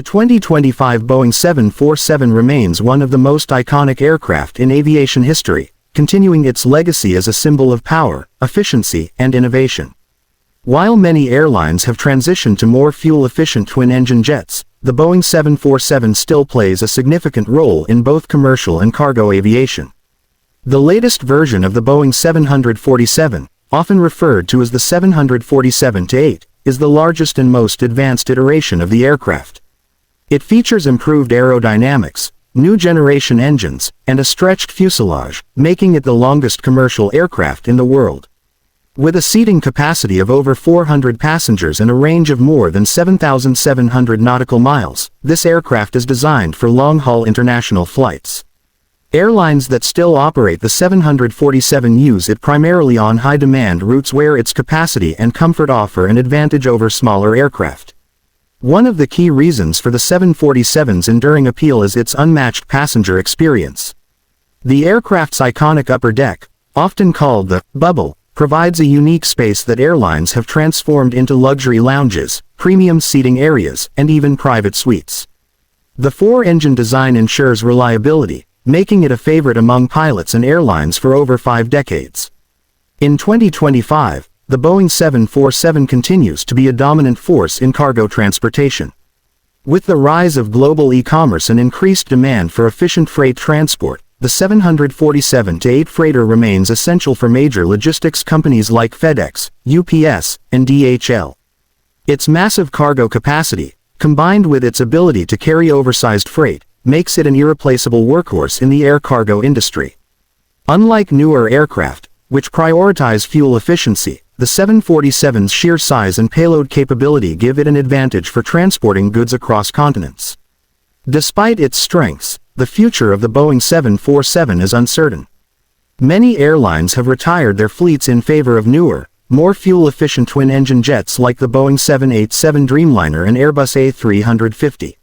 2025 Boeing 747 remains one of the most iconic aircraft in aviation history, continuing its legacy as a symbol of power, efficiency, and innovation. While many airlines have transitioned to more fuel-efficient twin-engine jets, the Boeing 747 still plays a significant role in both commercial and cargo aviation. The latest version of the Boeing 747, often referred to as the 747-8, is the largest and most advanced iteration of the aircraft. It features improved aerodynamics, new generation engines, and a stretched fuselage, making it the longest commercial aircraft in the world. With a seating capacity of over 400 passengers and a range of more than 7,700 nautical miles, this aircraft is designed for long-haul international flights. Airlines that still operate the 747 use it primarily on high-demand routes where its capacity and comfort offer an advantage over smaller aircraft. One of the key reasons for the 747's enduring appeal is its unmatched passenger experience. The aircraft's iconic upper deck, often called the bubble, provides a unique space that airlines have transformed into luxury lounges, premium seating areas, and even private suites. The four-engine design ensures reliability, making it a favorite among pilots and airlines for over 5 decades. In 2025, the Boeing 747 continues to be a dominant force in cargo transportation. With the rise of global e-commerce and increased demand for efficient freight transport, the 747-8 freighter remains essential for major logistics companies like FedEx, UPS, and DHL. Its massive cargo capacity, combined with its ability to carry oversized freight, makes it an irreplaceable workhorse in the air cargo industry. Unlike newer aircraft, which prioritize fuel efficiency, the 747's sheer size and payload capability give it an advantage for transporting goods across continents. Despite its strengths, the future of the Boeing 747 is uncertain. Many airlines have retired their fleets in favor of newer, more fuel-efficient twin-engine jets like the Boeing 787 Dreamliner and Airbus A350.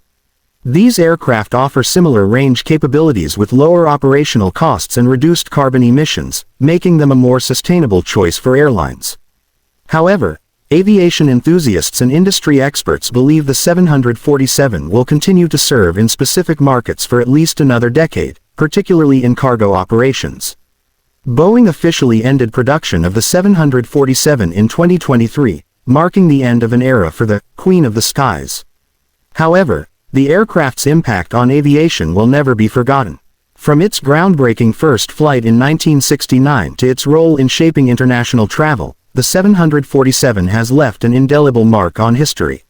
These aircraft offer similar range capabilities with lower operational costs and reduced carbon emissions, making them a more sustainable choice for airlines. However, aviation enthusiasts and industry experts believe the 747 will continue to serve in specific markets for at least another decade, particularly in cargo operations. Boeing officially ended production of the 747 in 2023, marking the end of an era for the Queen of the Skies. However, the aircraft's impact on aviation will never be forgotten. From its groundbreaking first flight in 1969 to its role in shaping international travel, the 747 has left an indelible mark on history.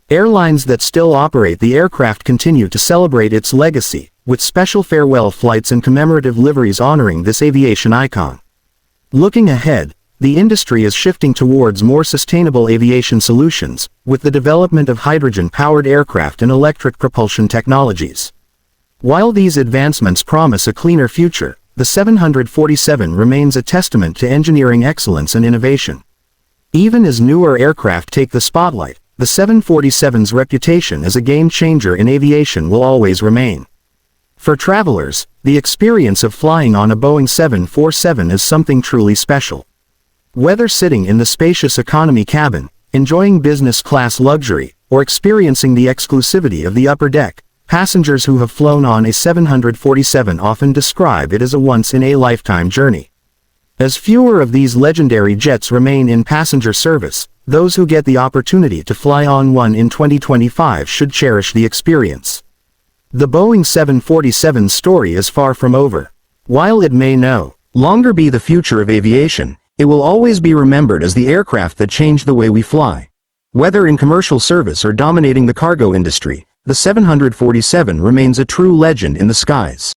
Airlines that still operate the aircraft continue to celebrate its legacy, with special farewell flights and commemorative liveries honoring this aviation icon. Looking ahead, the industry is shifting towards more sustainable aviation solutions, with the development of hydrogen-powered aircraft and electric propulsion technologies. While these advancements promise a cleaner future, the 747 remains a testament to engineering excellence and innovation. Even as newer aircraft take the spotlight, the 747's reputation as a game-changer in aviation will always remain. For travelers, the experience of flying on a Boeing 747 is something truly special. Whether sitting in the spacious economy cabin, enjoying business-class luxury, or experiencing the exclusivity of the upper deck, passengers who have flown on a 747 often describe it as a once-in-a-lifetime journey. As fewer of these legendary jets remain in passenger service, those who get the opportunity to fly on one in 2025 should cherish the experience. The Boeing 747's story is far from over. While it may no longer be the future of aviation, it will always be remembered as the aircraft that changed the way we fly. Whether in commercial service or dominating the cargo industry, the 747 remains a true legend in the skies.